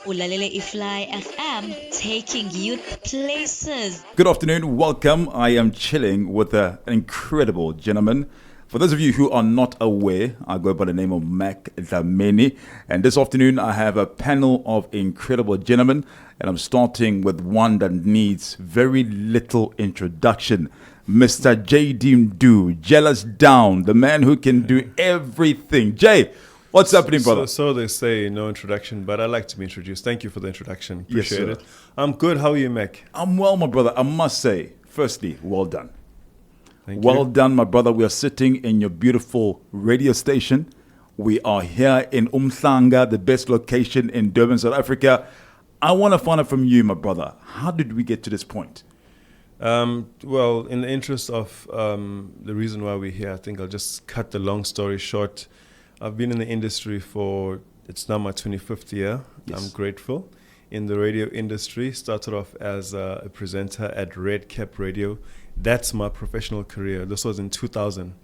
Ulalele Ifly FM, taking youth places. Good afternoon, welcome. I am chilling with an incredible gentleman. For those of you who are not aware, I go by the name of Mac Dlamini. And this afternoon, I have a panel of incredible gentlemen. And I'm starting with one that needs very little introduction. Mr. J. Deem Do, Jealous Down, the man who can do everything. Jay, what's happening, brother? So they say, no introduction, but I like to be introduced. Thank you for the introduction. Yes, Appreciate sir. it. I'm good. How are you, Mac? I'm well, my brother. I must say, firstly, well done. Thank Well you. done, my brother. We are sitting in your beautiful radio station. We are here in Umhlanga, the best location in Durban, South Africa. I want to find out from you, my brother. How did we get to this point? Well, in the interest of the reason why we're here, I think I'll just cut the long story short. I've been in the industry it's now my 25th year. Yes. I'm grateful. In the radio industry, started off as a presenter at Red Cap Radio. That's my professional career. This was in 2000.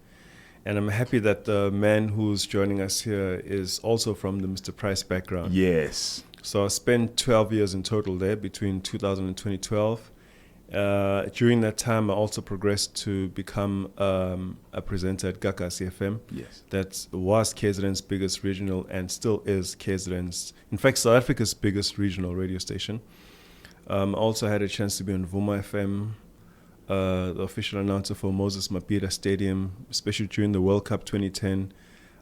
And I'm happy that the man who's joining us here is also from the Mr. Price background. Yes. So I spent 12 years in total there between 2000 and 2012. During that time, I also progressed to become a presenter at Gagasi FM. Yes. That was KZN's biggest regional and still is KZN's, in fact, South Africa's biggest regional radio station. I also had a chance to be on Vuma FM, the official announcer for Moses Mabhida Stadium, especially during the World Cup 2010.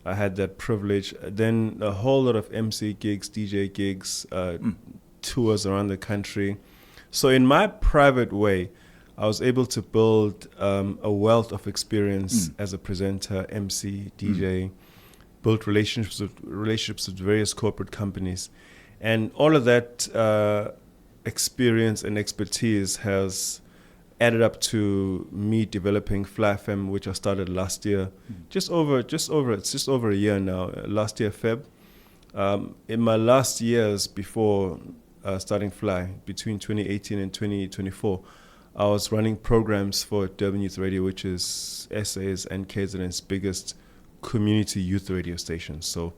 I had that privilege. Then a whole lot of MC gigs, DJ gigs, tours around the country. So in my private way, I was able to build a wealth of experience as a presenter, MC, DJ, built relationships with various corporate companies. And all of that experience and expertise has added up to me developing Fly FM, which I started last year, it's just over a year now, last year Feb. In my last years before starting Fly, between 2018 and 2024, I was running programs for Durban Youth Radio, which is SA's and KZN's biggest community youth radio station. So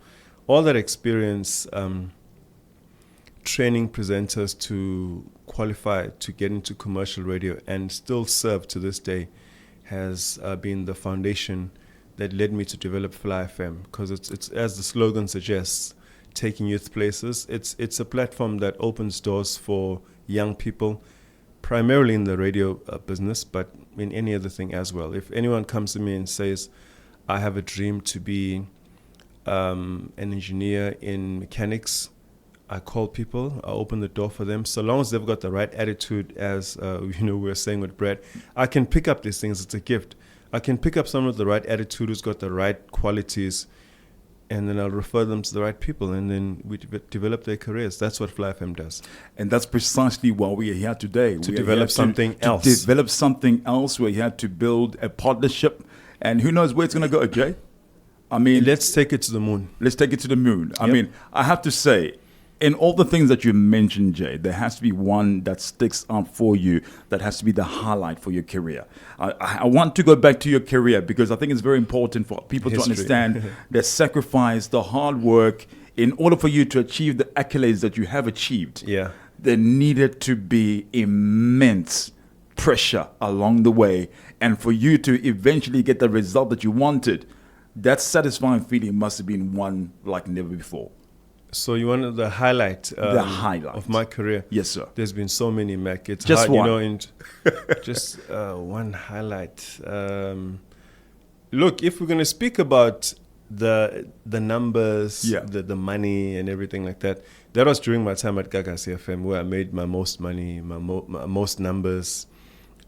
all that experience, training presenters to qualify to get into commercial radio and still serve to this day, has been the foundation that led me to develop Fly FM, because it's as the slogan suggests, taking youth places. It's a platform that opens doors for young people, primarily in the radio business, but in any other thing as well. If anyone comes to me and says, I have a dream to be an engineer in mechanics, I call people, I open the door for them. So long as they've got the right attitude, as we were saying with Brad, I can pick up these things. It's a gift. I can pick up someone with the right attitude who's got the right qualities, and then I'll refer them to the right people, and then we develop their careers. That's what Fly FM does. And that's precisely why we are here today. To We are develop here something else. To develop something else. We're here to build a partnership. And who knows where it's going to go, Jay? I mean, Let's take it to the moon. let's take it to the moon. I Yep. mean, I have to say, in all the things that you mentioned, Jay, there has to be one that sticks out for you, that has to be the highlight for your career. I want to go back to your career because I think it's very important for people to History. understand the sacrifice, the hard work, in order for you to achieve the accolades that you have achieved. Yeah. There needed to be immense pressure along the way, and for you to eventually get the result that you wanted, that satisfying feeling must have been one like never before. So you wanted the highlight, The highlight of my career? Yes, sir. There's been so many, Mac. It's Just hard, one. Just one highlight. Look, if we're going to speak about the numbers, Yeah. the money and everything like that, that was during my time at Gagasi FM, where I made my most money, my most numbers,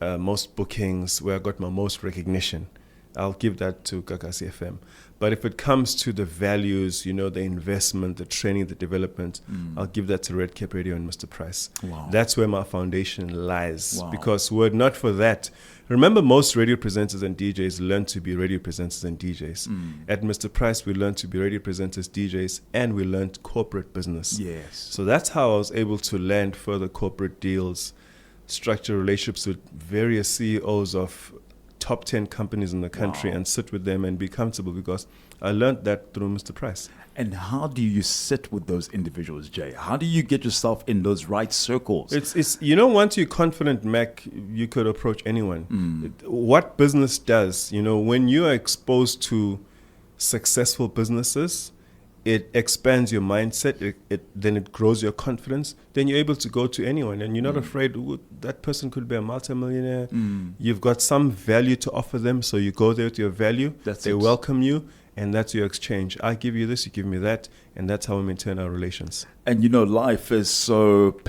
most bookings, where I got my most recognition. I'll give that to Gagasi FM. But if it comes to the values, the investment, the training, the development, I'll give that to Red Cap Radio and Mr. Price. Wow. That's where my foundation lies. Wow. Because were it not for that, remember, most radio presenters and DJs learn to be radio presenters and DJs. At Mr. Price, we learned to be radio presenters, DJs, and we learned corporate business. Yes. So that's how I was able to land further corporate deals, structure relationships with various CEOs of top 10 companies in the country Wow. and sit with them and be comfortable, because I learned that through Mr. Price. And how do you sit with those individuals, Jay? How do you get yourself in those right circles? It's once you're confident, Mac, you could approach anyone. What business does, when you are exposed to successful businesses, it expands your mindset, then it grows your confidence, then you're able to go to anyone and you're not afraid, "Ooh, that person could be a multimillionaire." You've got some value to offer them, so you go there with your value. They welcome you, and that's your exchange. I give you this, you give me that, and that's how we maintain our relations. And life is so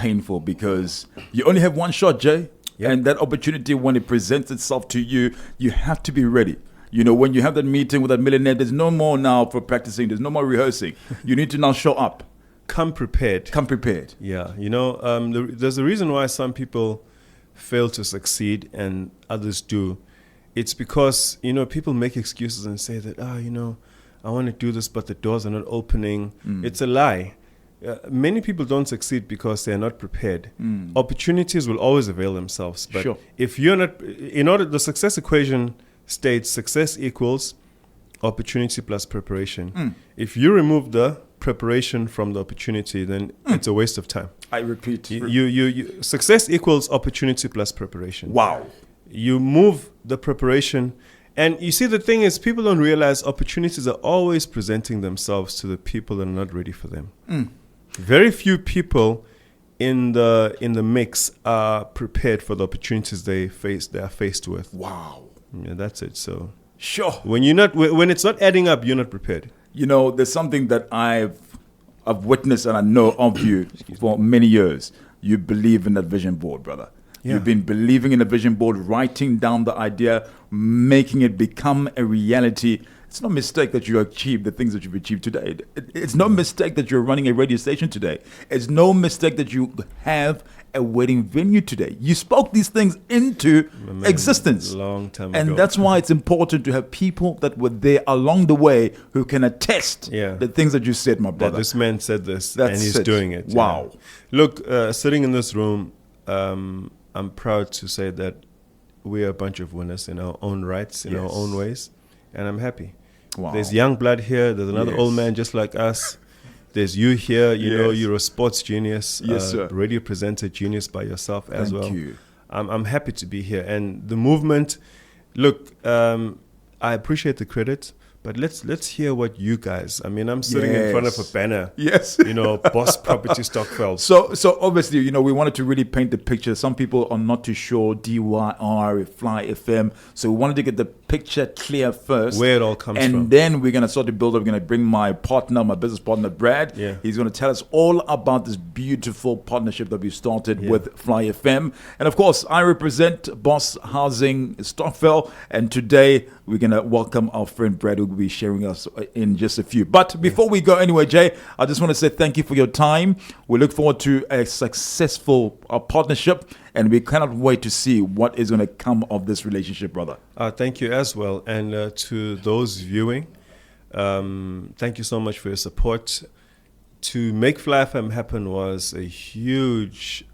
painful because you only have one shot, Jay. Yep. And that opportunity, when it presents itself to you, you have to be ready. When you have that meeting with that millionaire, there's no more now for practicing. There's no more rehearsing. You need to now show up. Come prepared. Come prepared. Yeah. There's a reason why some people fail to succeed and others do. It's because, people make excuses and say that, I want to do this, but the doors are not opening. It's a lie. Many people don't succeed because they're not prepared. Opportunities will always avail themselves. But Sure. if you're not, the success equation states success equals opportunity plus preparation. If you remove the preparation from the opportunity, then it's a waste of time. I repeat. You success equals opportunity plus preparation. Wow. You move the preparation, and you see, the thing is, people don't realize opportunities are always presenting themselves to the people that are not ready for them. Very few people in the mix are prepared for the opportunities they are faced with. Wow. Yeah, that's it. So Sure. when it's not adding up, you're not prepared. There's something that I've witnessed and I know of you for many years. You believe in that vision board, brother. Yeah. You've been believing in the vision board, writing down the idea, making it become a reality. It's no mistake that you achieved the things that you've achieved today. It's no mistake that you're running a radio station today. It's no mistake that you have a wedding venue today. You spoke these things into existence. Long time and ago. that's why it's important to have people that were there along the way who can attest the things that you said, my brother. That this man said this, That's and he's it. doing it. Wow. Yeah. Look, sitting in this room, I'm proud to say that we are a bunch of winners in our own rights, in our own ways, and I'm happy. Wow. There's young blood here. There's another old man just like us. There's you here. You're a sports genius. Yes, sir. Radio presenter genius by yourself as well. Thank you. I'm happy to be here. And the movement, look, I appreciate the credit, but let's hear what you guys. I'm sitting in front of a banner. Yes. Boss Property Stokvel. So obviously, we wanted to really paint the picture. Some people are not too sure DYR, Fly FM. So we wanted to get the picture clear first. Where it all comes from. And then we're going to start to build up. We're going to bring my business partner, Brad. Yeah. He's going to tell us all about this beautiful partnership that we started with Fly FM. And of course, I represent Boss Housing Stokvel. And today we're going to welcome our friend Brad, who will be sharing us in just a few. But before we go anyway, Jay, I just want to say thank you for your time. We look forward to a successful partnership, and we cannot wait to see what is going to come of this relationship, brother. Thank you as well. And to those viewing, thank you so much for your support. To make Fly FM happen was a huge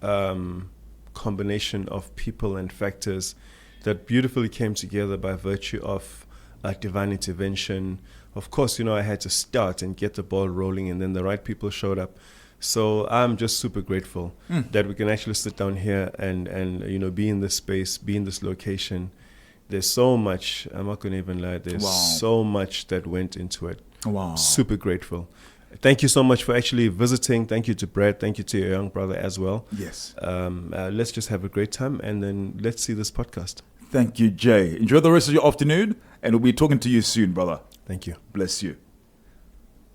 combination of people and factors that beautifully came together by virtue of divine intervention. Of course, I had to start and get the ball rolling, and then the right people showed up. So I'm just super grateful that we can actually sit down here and be in this space, be in this location. There's so much, I'm not going to even lie, there's so much that went into it. Wow. Super grateful. Thank you so much for actually visiting. Thank you to Brad. Thank you to your young brother as well. Yes. Let's just have a great time, and then let's see this podcast. Thank you, Jay. Enjoy the rest of your afternoon, and we'll be talking to you soon, brother. Thank you. Bless you.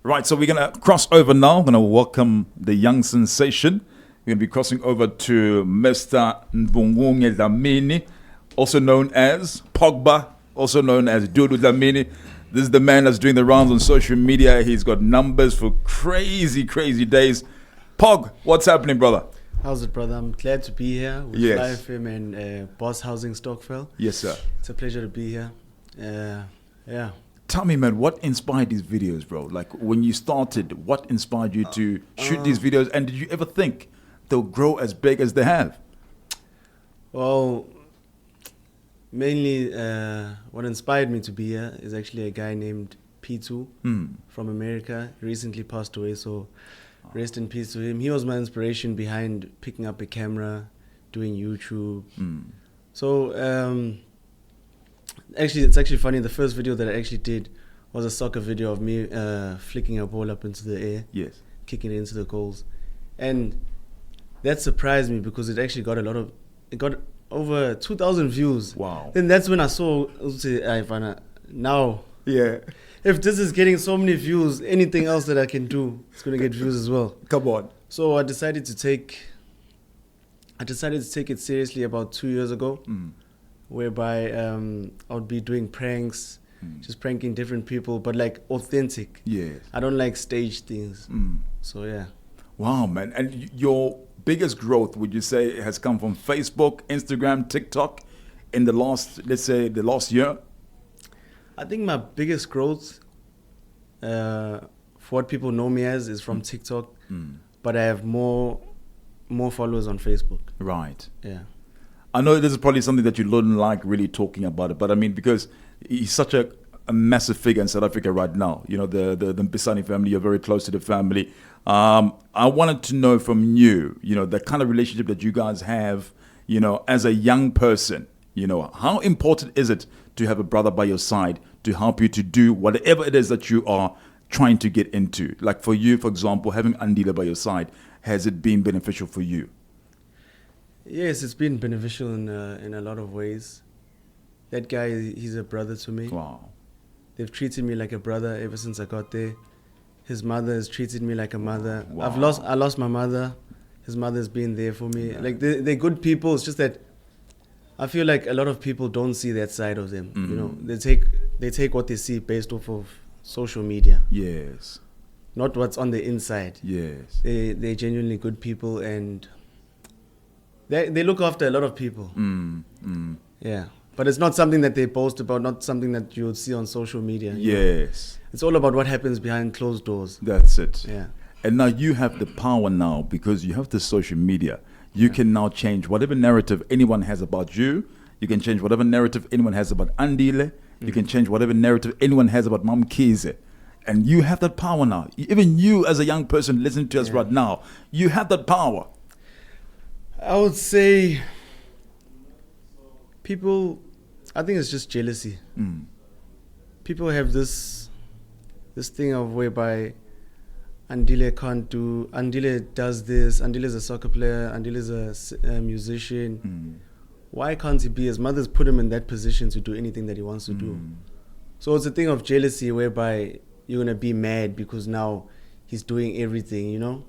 Right, so we're going to cross over now. We're going to welcome the young sensation. We're going to be crossing over to Mr. Nvungunge Dlamini, also known as Pogba, also known as Dudu Dlamini. This is the man that's doing the rounds on social media. He's got numbers for crazy, crazy days. Pog, what's happening, brother? How's it, brother? I'm glad to be here with Yes. Fly FM and Boss Housing Stokvel. Yes, sir. It's a pleasure to be here. Yeah. Tell me, man, what inspired these videos, bro? Like, when you started, what inspired you to shoot these videos? And did you ever think they'll grow as big as they have? Well, mainly what inspired me to be here is actually a guy named P2 from America. He recently passed away, so rest in peace to him. He was my inspiration behind picking up a camera, doing YouTube. So actually, it's actually funny. The first video that I actually did was a soccer video of me flicking a ball up into the air, Yes. kicking it into the goals, and that surprised me because it actually got it got over 2,000 views. Wow. Then that's when I saw, now, Yeah. if this is getting so many views, anything else that I can do, it's gonna get views as well. Come on. So I decided to take it seriously about 2 years ago, whereby I would be doing pranks, just pranking different people, but like authentic. Yes. I don't like staged things. So yeah. Wow, man. And your biggest growth, would you say, has come from Facebook, Instagram, TikTok in the last, let's say, the last year? I think my biggest growth for what people know me as is from TikTok, but I have more followers on Facebook. Right. Yeah. I know this is probably something that you don't like really talking about it, but I mean, because he's such a massive figure in South Africa right now. You know, the Mbisani family, you're very close to the family. I wanted to know from you, you know, the kind of relationship that you guys have, you know, as a young person, you know, how important is it to have a brother by your side to help you to do whatever it is that you are trying to get into? Like for you, for example, having Andile by your side, has it been beneficial for you? Yes, it's been beneficial in a lot of ways. That guy, he's a brother to me. Wow. They've treated me like a brother ever since I got there. His mother has treated me like a mother. Wow. I lost my mother. His mother's been there for me. Like they're good people. It's just that I feel like a lot of people don't see that side of them. You know, they take what they see based off of social media, Yes. not what's on the inside. Yes. They're genuinely good people, and they look after a lot of people. Yeah. But it's not something that they post about, not something that you would see on social media. you know. Yes. It's all about what happens behind closed doors. That's it. Yeah. And now you have the power now because you have the social media. You can now change whatever narrative anyone has about you. You can change whatever narrative anyone has about Andile. You can change whatever narrative anyone has about Mam Kize. And you have that power now. Even you as a young person listening to us right now, you have that power. I would say people, I think it's just jealousy. People have this thing of whereby Andile does this, Andile's a soccer player, Andile's a musician. Why can't he be? His mother's put him in that position to do anything that he wants to do. So it's a thing of jealousy whereby you're going to be mad because now he's doing everything, you know?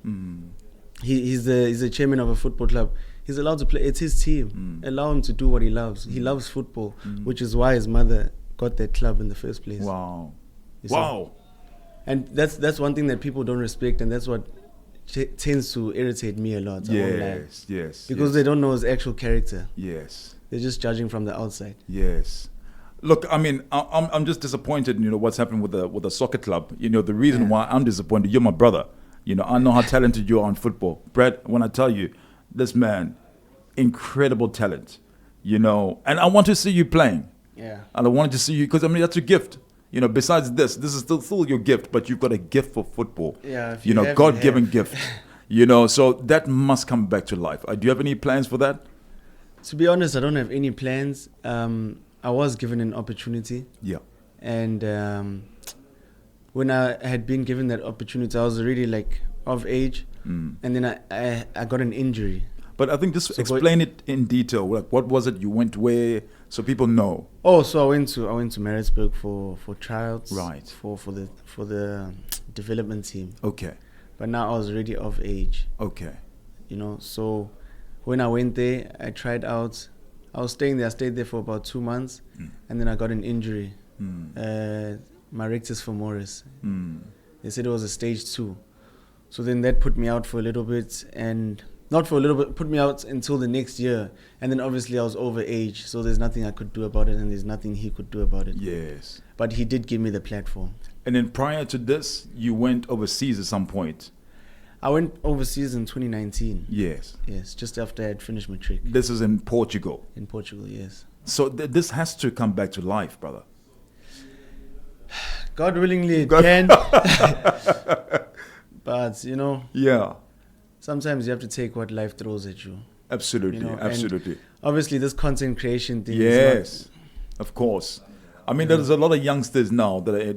He's the chairman of a football club. He's allowed to play. It's his team. Allow him to do what he loves. He loves football, which is why his mother got that club in the first place. Wow. You see? Wow. And that's one thing that people don't respect, and that's what tends to irritate me a lot. I won't lie. Yes, yes. Because yes. they don't know his actual character. Yes. They're just judging from the outside. Yes. Look, I mean, I'm just disappointed, you know, what's happened with the soccer club. You know, the reason why I'm disappointed, you're my brother. You know, I know how talented you are on football. Brad, when I tell you, this man, incredible talent, you know, and I want to see you playing. Yeah. And I wanted to see you, because I mean, that's your gift. You know, besides this is still your gift, but you've got a gift for football. Yeah. If You know, have, God-given have. gift. You know, so that must come back to life. Do you have any plans for that? To be honest, I don't have any plans. I was given an opportunity. Yeah. And when I had been given that opportunity, I was already like of age. And then I got an injury. But I think just explain it in detail. Like, what was it? You went where, so people know. Oh, so I went to Maritzburg for tryouts. Right. For the development team. Okay. But now I was already of age. Okay. You know, so when I went there, I tried out. I was staying there. I stayed there for about 2 months, and then I got an injury. My rectus femoris. They said it was a stage 2. So then that put me out for a little bit, and not for a little bit, put me out until the next year. And then obviously I was over age, so there's nothing I could do about it, and there's nothing he could do about it. Yes. But he did give me the platform. And then prior to this, you went overseas at some point. I went overseas in 2019. Yes. Yes, just after I had finished matric. This is in Portugal. In Portugal, yes. So this has to come back to life, brother. God willingly it can. But, Yeah, sometimes you have to take what life throws at you. absolutely, and absolutely. obviously, this content creation thing Yes, of course. I mean, there's a lot of youngsters now that are,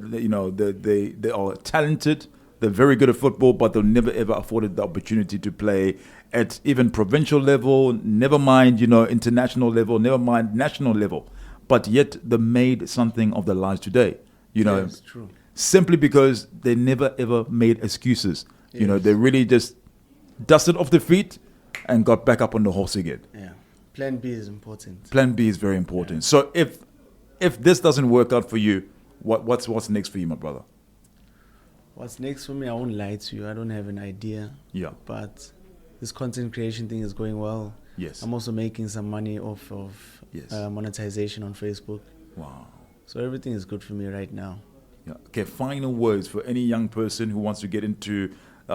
they are talented. They're very good at football, but they'll never ever afforded the opportunity to play at even provincial level. Never mind, international level. Never mind national level. But yet they made something of their lives today. Yes, true. Simply because they never ever made excuses. Yes. They really just dusted off their feet and got back up on the horse again. Yeah. Plan B is important. Plan B is very important. So if this doesn't work out for you, what's next for you, my brother? What's next for me? I won't lie to you. I don't have an idea. Yeah. But this content creation thing is going well. Yes. I'm also making some money off of Yes. monetization on Facebook. Wow. So everything is good for me right now. Yeah. Okay. Final words for any young person who wants to get into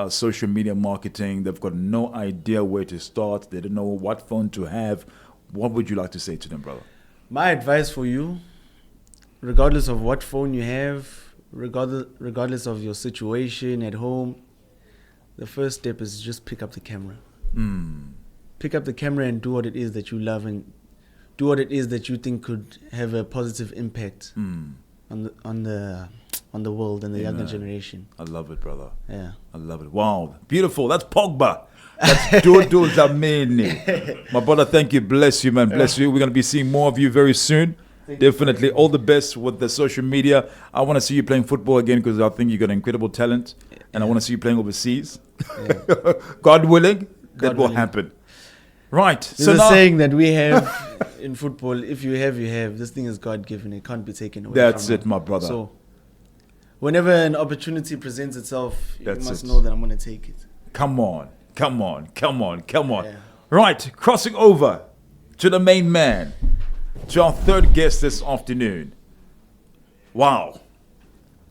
social media marketing. They've got no idea where to start. They don't know what phone to have. What would you like to say to them, brother? My advice for you, regardless of what phone you have, regardless of your situation at home, the first step is just pick up the camera. Pick up the camera and do what it is that you love, and do what it is that you think could have a positive impact on the world and the younger generation. I love it, brother. Yeah. I love it. Wow. Beautiful. That's Pogba. That's Dodo Zameni. My brother, thank you. Bless you, man. Bless you. We're going to be seeing more of you very soon. Definitely. All the best with the social media. I want to see you playing football again because I think you got incredible talent. And I want to see you playing overseas. Yeah. God willing, that will willing. happen. Right. There's a now, saying that we have in football: if you have, you have. This thing is God-given; it can't be taken away. That's from it, you. my brother. So, whenever an opportunity presents itself, you That's must it. know that I'm going to take it. Come on. Yeah. Right, crossing over to the main man, to our third guest this afternoon. Wow.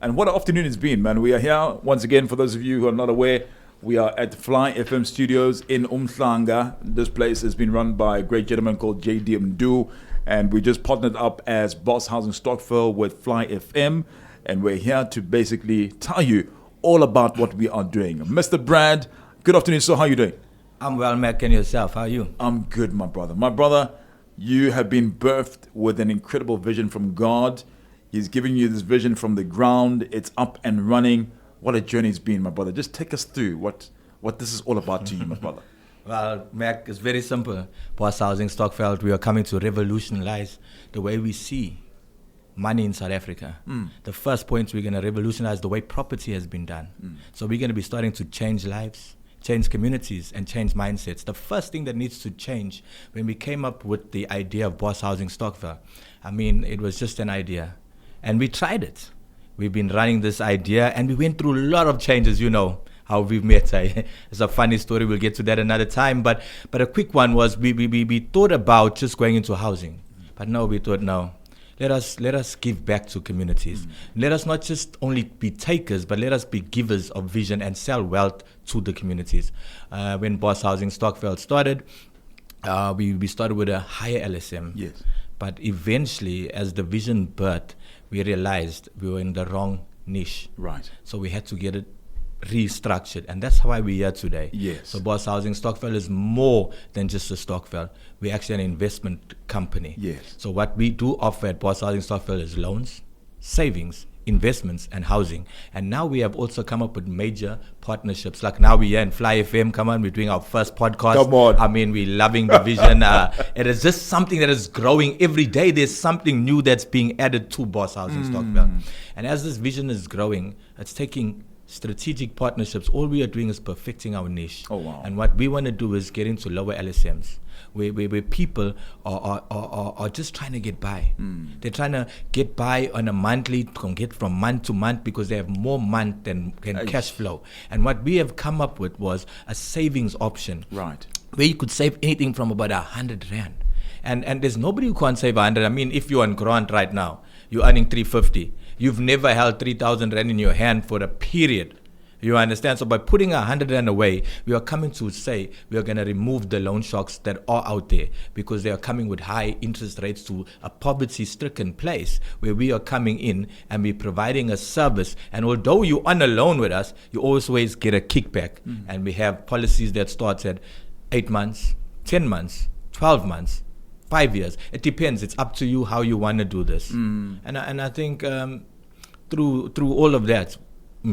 And what an afternoon it's been, man. We are here, once again, for those of you who are not aware, we are at Fly FM Studios in Umhlanga. This place has been run by a great gentleman called JD Mdu, and we just partnered up as Boss Housing Stokvel with Fly FM, and we're here to basically tell you all about what we are doing. Mr. Brad, good afternoon, sir. How are you doing? I'm well, Mac, and yourself. How are you? I'm good, my brother. My brother, you have been birthed with an incredible vision from God. He's giving you this vision from the ground. It's up and running. What a journey it's been, my brother. Just take us through what this is all about to you, my brother. Well, Mac, it's very simple. Boss Housing Stokvel, we are coming to revolutionize the way we see money in South Africa. The first point, we're going to revolutionize the way property has been done. So we're going to be starting to change lives, change communities, and change mindsets. The first thing that needs to change, when we came up with the idea of Boss Housing Stokvel, I mean, it was just an idea. And we tried it. We've been running this idea, and we went through a lot of changes, how we've met. It's a funny story. We'll get to that another time. But a quick one was we thought about just going into housing. But no, we thought, no. Let us give back to communities. Let us not just only be takers, but let us be givers of vision and sell wealth to the communities. When Boss Housing Stokvel started, we started with a higher LSM. Yes. But eventually, as the vision birthed, we realized we were in the wrong niche. Right. So we had to get it restructured, and that's why we're here today. Yes. So Boss Housing Stokvel is more than just a Stokvel. We're actually an investment company. Yes. So what we do offer at Boss Housing Stokvel is loans, savings, investments, and housing. And now we have also come up with major partnerships. Like now we're here in Fly FM. Come on, we're doing our first podcast. Come on. I mean, we're loving the vision. It is just something that is growing every day. There's something new that's being added to Boss Housing Stokvel. And as this vision is growing, it's taking strategic partnerships. All we are doing is perfecting our niche. Oh, wow. And what we want to do is get into lower LSMs, where people are just trying to get by. They're trying to get by on a monthly, can get from month to month because they have more month than cash flow. And what we have come up with was a savings option. Right. Where you could save anything from about 100 Rand. And there's nobody who can't save 100. I mean, if you're on grant right now, you're earning 350. You've never held 3,000 Rand in your hand for a period. You understand? So by putting 100 rand away, we are coming to say we are going to remove the loan sharks that are out there, because they are coming with high interest rates to a poverty-stricken place where we are coming in and we're providing a service. And although you're on a loan with us, you always get a kickback. And we have policies that starts at 8 months, 10 months, 12 months, 5 years. It depends. It's up to you how you want to do this. And I think through all of that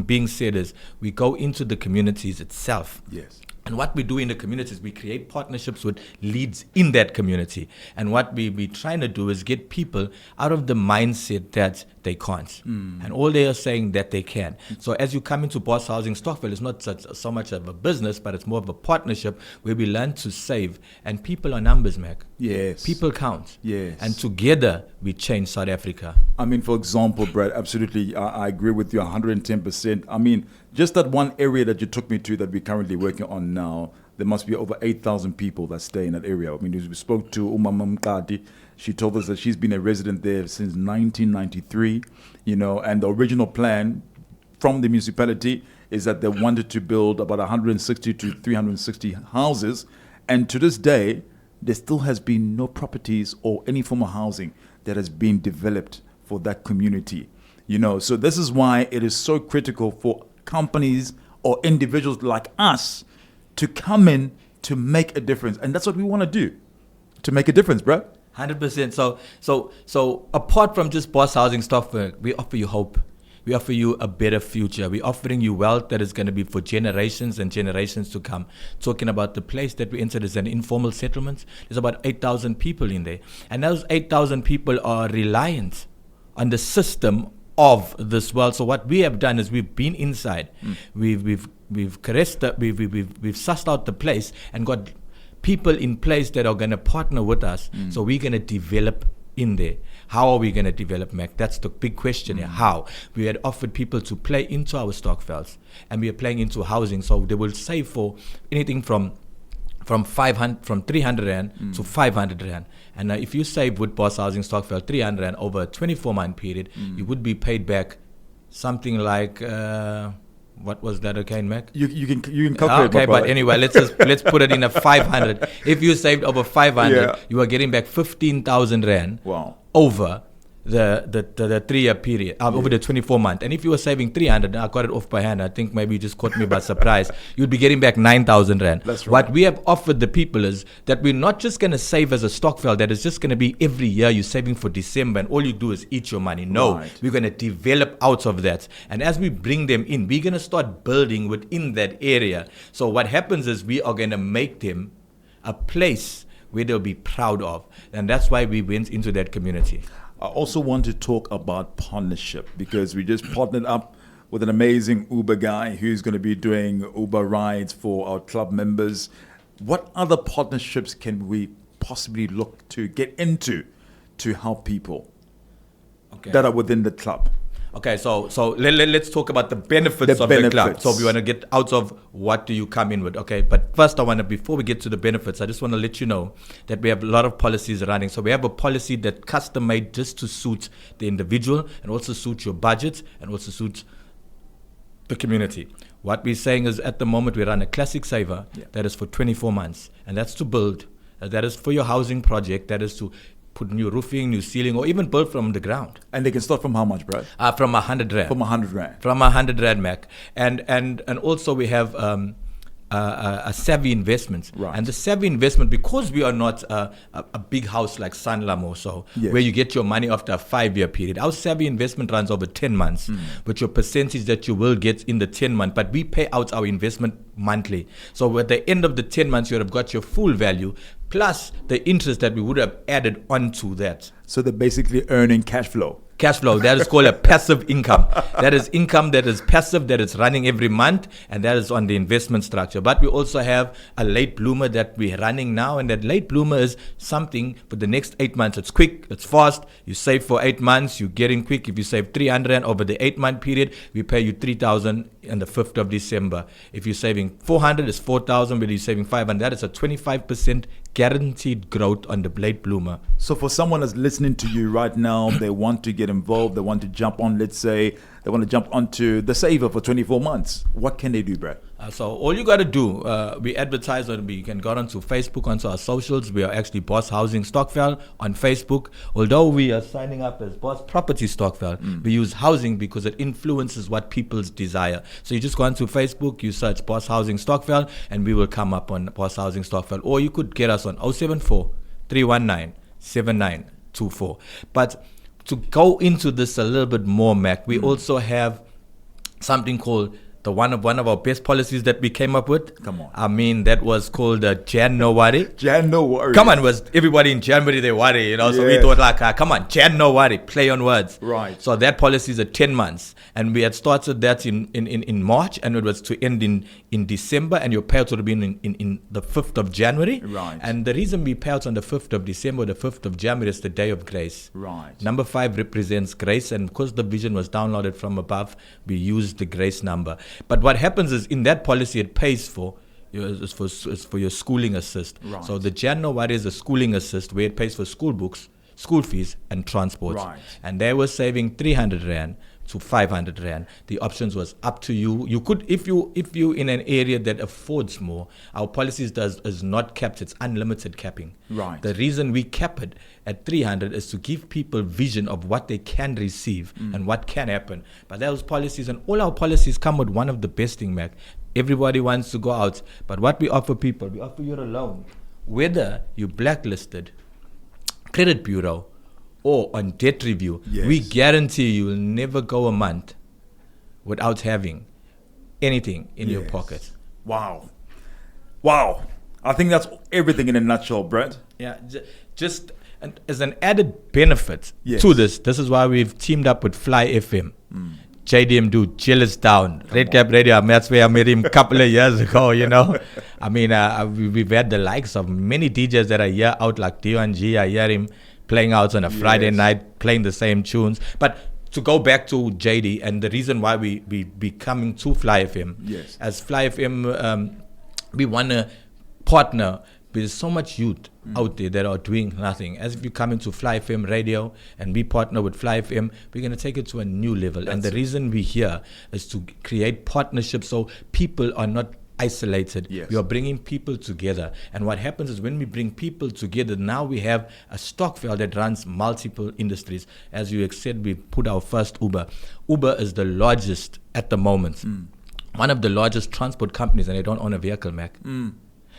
being said is we go into the communities itself. Yes. And what we do in the communities, we create partnerships with leads in that community. And what we're trying to do is get people out of the mindset that they can't. And all they are saying that they can. So as you come into Boss Housing Stokvel, it's not so much of a business, but it's more of a partnership where we learn to save. And people are numbers, Mac. Yes. People count. Yes. And together we change South Africa. I mean, for example, Brad, absolutely, I agree with you 110%. I mean, just that one area that you took me to that we're currently working on now, there must be over 8,000 people that stay in that area. I mean, we spoke to Umamamkati. She told us that she's been a resident there since 1993, and the original plan from the municipality is that they wanted to build about 160 to 360 houses. And to this day, there still has been no properties or any form of housing that has been developed for that community. So this is why it is so critical for companies or individuals like us to come in to make a difference. And that's what we want to do, to make a difference, bro. 100%. So apart from just Boss Housing Stokvel, we offer you hope. We offer you a better future. We're offering you wealth that is going to be for generations and generations to come. Talking about the place that we entered is an informal settlement. There's about 8,000 people in there. And those 8,000 people are reliant on the system of this world. So what we have done is we've been inside. We've caressed we've sussed out the place and got people in place that are going to partner with us. So we're going to develop in there. How are we going to develop, Mac? That's the big question here. How? We had offered people to play into our Stokvels, and we are playing into housing. So they will save for anything from 300 rand to 500 rand. And if you save with Boss Housing Stokvel 300 rand over a 24-month period, you would be paid back something like what was that again, Mac? You can calculate. Okay, but anyway, let's put it in a 500. If you saved over 500, you are getting back 15,000 rand. Wow. Over the 3-year period, over the 24-month. And if you were saving 300, I got it off by hand. I think maybe you just caught me by surprise. You'd be getting back 9,000 rand. That's right. What we have offered the people is that we're not just going to save as a Stokvel, that is just going to be every year you're saving for December and all you do is eat your money. No, right. We're going to develop out of that. And as we bring them in, we're going to start building within that area. So what happens is we are going to make them a place where they'll be proud of. And that's why we went into that community. I also want to talk about partnership, because we just partnered up with an amazing Uber guy who's going to be doing Uber rides for our club members. What other partnerships can we possibly look to get into to help people that are within the club? Okay, so let's talk about the benefits of the club. So we want to get out of what do you come in with, okay? But first before we get to the benefits, I just want to let you know that we have a lot of policies running. So we have a policy that custom made just to suit the individual and also suit your budget and also suit the community. What we're saying is at the moment we run a classic saver that is for 24 months, and that's to build. That is for your housing project. That is to put new roofing, new ceiling, or even build from the ground. And they can start from how much, Brad? From 100 rand. From 100 rand. From 100 rand, Mac. And also we have a savvy investment. Right. And the savvy investment, because we are not a big house like Sanlam or so, where you get your money after a 5-year period. Our savvy investment runs over 10 months, with your percentage that you will get in the 10 month, but we pay out our investment monthly. So at the end of the 10 months, you would have got your full value, plus the interest that we would have added onto that. So they're basically earning cash flow. Cash flow, that is called a passive income. That is income that is passive, that is running every month, and that is on the investment structure. But we also have a late bloomer that we're running now, and that late bloomer is something for the next 8 months. It's quick, it's fast. You save for 8 months, you get in quick. If you save 300 Rand over the 8-month period, we pay you 3,000 on the 5th of December. If you're saving 400, it's 4,000. Whether you're saving 500, that is a 25% guaranteed growth on the late bloomer. So for someone that's listening to you right now, they want to get involved, they want to jump on, let's say, they want to jump onto the Saver for 24 months. What can they do, Brad? So all you got to do, we advertise on, you can go onto Facebook, onto our socials. We are actually Boss Housing Stokvel on Facebook. Although we are signing up as Boss Property Stokvel, we use housing because it influences what people's desire. So you just go onto Facebook, you search Boss Housing Stokvel, and we will come up on Boss Housing Stokvel. Or you could get us on 074 319 7924. But to go into this a little bit more, Mac, we also have something called one of our best policies that we came up with. Come on. I mean, that was called Jan No Worry. Jan No Worry. Come on, was everybody in January they worry, So we Yes. thought like, come on, Jan No Worry, play on words. Right. So that policy is 10 months, and we had started that in March, and it was to end in December, and your payouts would have been in the 5th of January. Right. And the reason we pay out on the 5th of December, the 5th of January is the day of grace. Right. Number 5 represents grace, and because the vision was downloaded from above, we used the grace number. But what happens is in that policy, it pays for it's for your schooling assist. Right. So the Jan No Worry is a schooling assist where it pays for school books, school fees, and transport. Right. And they were saving 300 Rand to 500 Rand. The options was up to you. You could, if you in an area that affords more, our policies is not capped, it's unlimited capping. Right. The reason we cap it at 300 is to give people vision of what they can receive and what can happen. But those policies, and all our policies come with one of the best thing, Mac. Everybody wants to go out, but what we offer people, we offer you a loan. Whether you're blacklisted, credit bureau, or on debt review, Yes. we guarantee you will never go a month without having anything in your Yes. pocket. Wow. Wow. I think that's everything in a nutshell, Brad. Yeah, just as an added benefit Yes. to this is why we've teamed up with Fly FM. JDM do Jealous Down. Red Cap Radio, I mean, that's where I met him a couple of years ago, I mean, we've had the likes of many DJs that are here out, like D1G, I hear him playing out on a Friday night, playing the same tunes. But to go back to JD, and the reason why we be coming to Fly FM, Yes. as Fly FM, we want to partner. There's so much youth out there that are doing nothing. As if you come into Fly FM radio and we partner with Fly FM, we're going to take it to a new level. And the reason we're here is to create partnerships so people are not isolated. Yes. We are bringing people together. And what happens is when we bring people together, now we have a Stokvel that runs multiple industries. As you said, we put our first Uber. Uber is the largest at the moment. One of the largest transport companies, and they don't own a vehicle, Mac.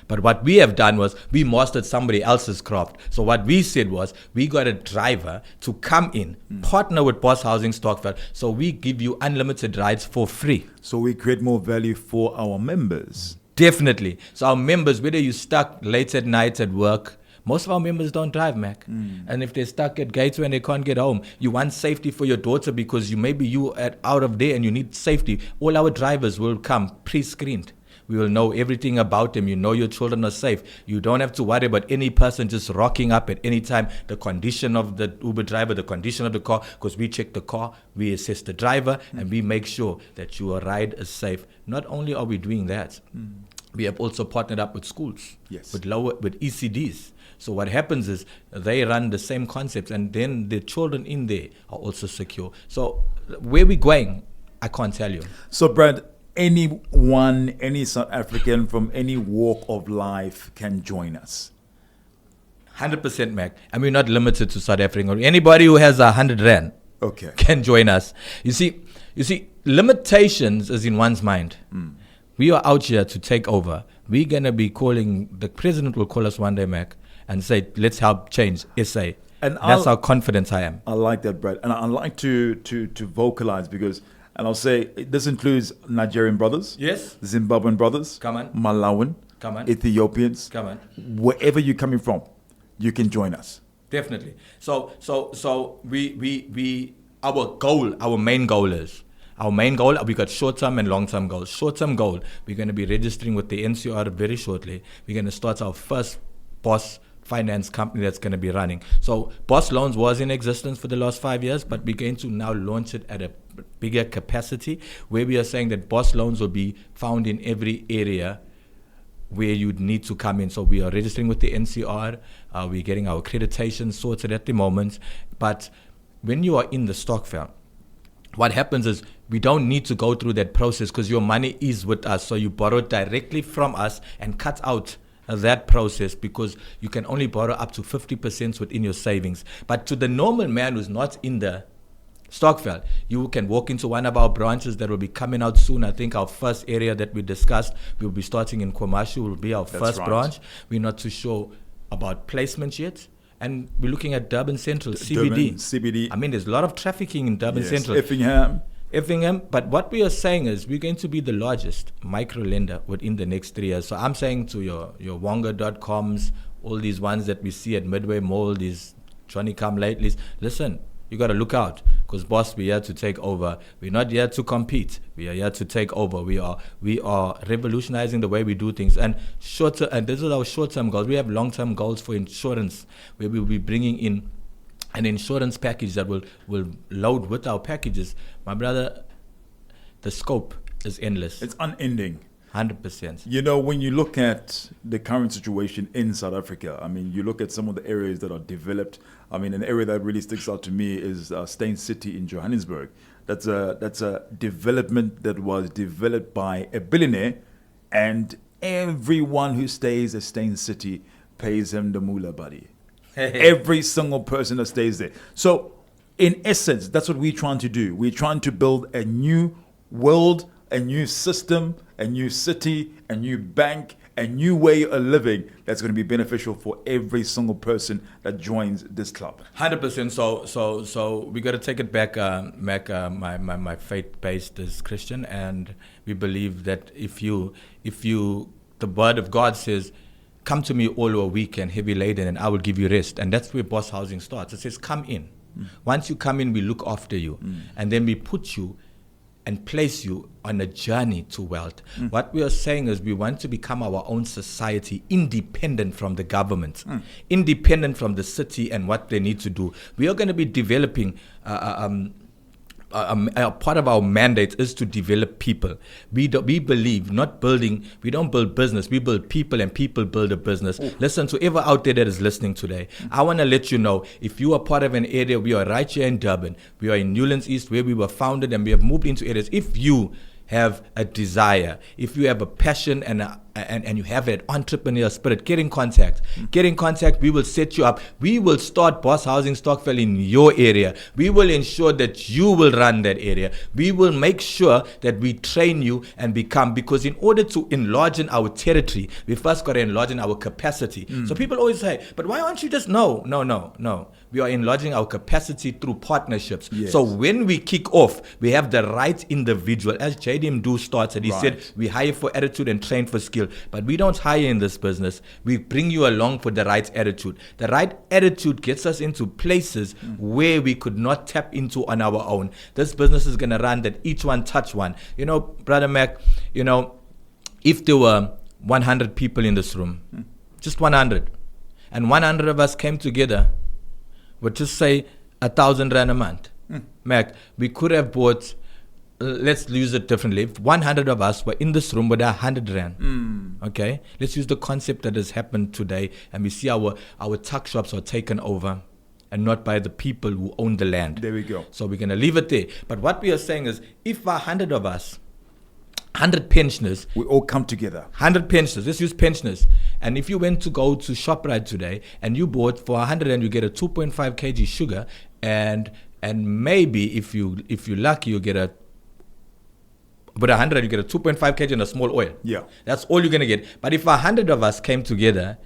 But what we have done was we mastered somebody else's craft. So what we said was we got a driver to come in, partner with Boss Housing Stokvel, so we give you unlimited rides for free. So we create more value for our members. Definitely. So our members, whether you're stuck late at night at work, most of our members don't drive, Mac. And if they're stuck at Gateway and they can't get home, you want safety for your daughter because you out of there and you need safety. All our drivers will come pre-screened. We will know everything about them. You know your children are safe. You don't have to worry about any person just rocking up at any time. The condition of the Uber driver, the condition of the car, because we check the car, we assess the driver, and we make sure that your ride is safe. Not only are we doing that, we have also partnered up with schools, Yes. with ECDs. So what happens is they run the same concepts, and then the children in there are also secure. So where we're going, I can't tell you. So, Brad, anyone, any South African from any walk of life can join us. 100%, Mac. And we're not limited to South Africa. Anybody who has 100 Rand Okay. can join us. You see, limitations is in one's mind. We are out here to take over. We're going to be the president will call us one day, Mac, and say, let's help change SA. And that's how confident I am. I like that, Brad. And I like to vocalize because, and I'll say, this includes Nigerian brothers. Yes. Zimbabwean brothers. Come on. Malawian. Come on. Ethiopians. Come on. Wherever you're coming from, you can join us. Definitely. So we our main goal is, we got short-term and long-term goals. Short-term goal, we're going to be registering with the NCR very shortly. We're going to start our first Boss finance company that's going to be running. So Boss Loans was in existence for the last 5 years, but we're going to now launch it at a bigger capacity where we are saying that Boss Loans will be found in every area where you'd need to come in. So we are registering with the NCR. We're getting our accreditation sorted at the moment. But when you are in the Stokvel, what happens is we don't need to go through that process because your money is with us. So you borrow directly from us and cut out that process because you can only borrow up to 50% within your savings. But to the normal man who's not in the Stokvel, you can walk into one of our branches that will be coming out soon. I think our first area that we discussed, we'll be starting in Kwamashu, will be our first branch. We're not too sure about placements yet. And we're looking at Durban Central, CBD. Durban, CBD. I mean, there's a lot of trafficking in Durban Central. Effingham. But what we are saying is we're going to be the largest micro lender within the next 3 years. So I'm saying to your Wonga.coms, all these ones that we see at Midway Mall, these Johnny Come Latelys, listen, you got to look out because, boss, we're here to take over. We're not here to compete. We are here to take over. We are revolutionizing the way we do things. And this is our short-term goals. We have long-term goals for insurance, where we'll be bringing in an insurance package that will load with our packages. My brother, the scope is endless. It's unending. 100%. You know, when you look at the current situation in South Africa, I mean, you look at some of the areas that are developed. I mean, an area that really sticks out to me is Steyn City in Johannesburg. That's a development that was developed by a billionaire, and everyone who stays at Steyn City pays him the moolah, buddy. Every single person that stays there. So, in essence, that's what we're trying to do. We're trying to build a new world, a new system, a new city, a new bank, a new way of living that's going to be beneficial for every single person that joins this club. 100%. So we got to take it back. My faith based is Christian, and we believe that if you, the word of God says, "Come to me, all who are weak and heavy laden, and I will give you rest." And that's where Boss Housing starts. It says, "Come in." Once you come in, we look after you, and then we put you and place you on a journey to wealth. What we are saying is we want to become our own society, independent from the government, independent from the city and what they need to do. We are going to be developing part of our mandate is to develop people. We believe not building. We don't build business. We build people, and people build a business. Listen to whoever out there that is listening today. I want to let you know, if you are part of an area, we are right here in Durban. We are in Newlands East, where we were founded, and we have moved into areas. If you have a desire, if you have a passion and you have an entrepreneurial spirit, get in contact. Get in contact. We will set you up. We will start Boss Housing Stokvel in your area. We will ensure that you will run that area. We will make sure that we train you and become, because in order to enlarge in our territory, we first got to enlarge in our capacity. So people always say, but why aren't you just, no. We are enlarging our capacity through partnerships. Yes. So when we kick off, we have the right individual. As JDM Do started, he said, we hire for attitude and train for skill. But we don't hire in this business. We bring you along for the right attitude. The right attitude gets us into places where we could not tap into on our own. This business is going to run that each one touch one. You know, Brother Mac, you know, if there were 100 people in this room, just 100, and 100 of us came together, would just say 1,000 rand a month. Mac, we could have bought, let's use it differently. If 100 of us were in this room with 100 rand, okay? Let's use the concept that has happened today, and we see our tuck shops are taken over and not by the people who own the land. There we go. So we're going to leave it there. But what we are saying is, if 100 of us, 100 pensioners, We all come together. 100 pensioners, let's use pensioners. And if you went to go to ShopRite today and you bought for 100 and you get a 2.5 kg sugar, and maybe if you're lucky, you get a, with 100 you get a 2.5 kg and a small oil. Yeah. That's all you're going to get. But if 100 of us came together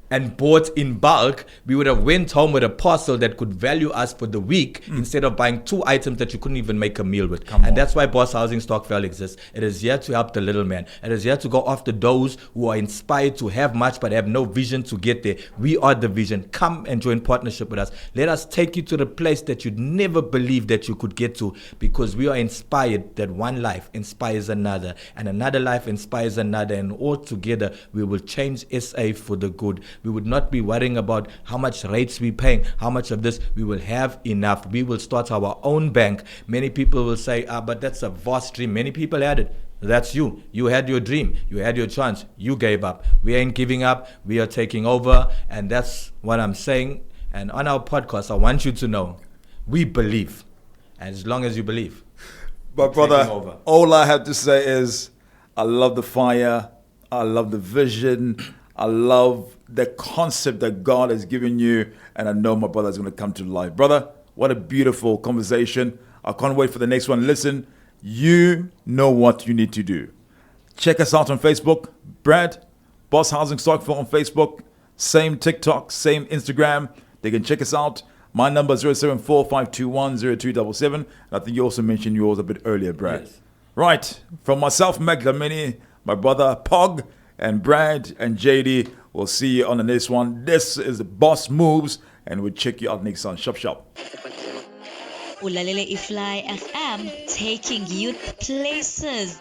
and bought in bulk, we would have went home with a parcel that could value us for the week instead of buying 2 items that you couldn't even make a meal with. Come on. That's why Boss Housing Stokvel exists. It is here to help the little man. It is here to go after those who are inspired to have much but have no vision to get there. We are the vision. Come and join partnership with us. Let us take you to the place that you'd never believe that you could get to, because we are inspired that one life inspires another, and another life inspires another, and all together we will change SA for the good. We would not be worrying about how much rates we're paying, how much of this. We will have enough. We will start our own bank. Many people will say, but that's a vast dream. Many people had it. That's you. You had your dream. You had your chance. You gave up. We ain't giving up. We are taking over. And that's what I'm saying. And on our podcast, I want you to know, we believe. And as long as you believe. But brother, all I have to say is I love the fire. I love the vision. I love the concept that God has given you. And I know my brother is going to come to life. Brother, what a beautiful conversation. I can't wait for the next one. Listen, you know what you need to do. Check us out on Facebook. Brad, Boss Housing Stokvel on Facebook. Same TikTok, same Instagram. They can check us out. My number is 074-521-0277. And I think you also mentioned yours a bit earlier, Brad. Yes. Right. From myself, Meg Lamini, my brother Pog, and Brad and JD. We'll see you on the next one. This is Boss Moves, and we'll check you out next on Shop Shop. Ulalele Ifly FM, taking youth places.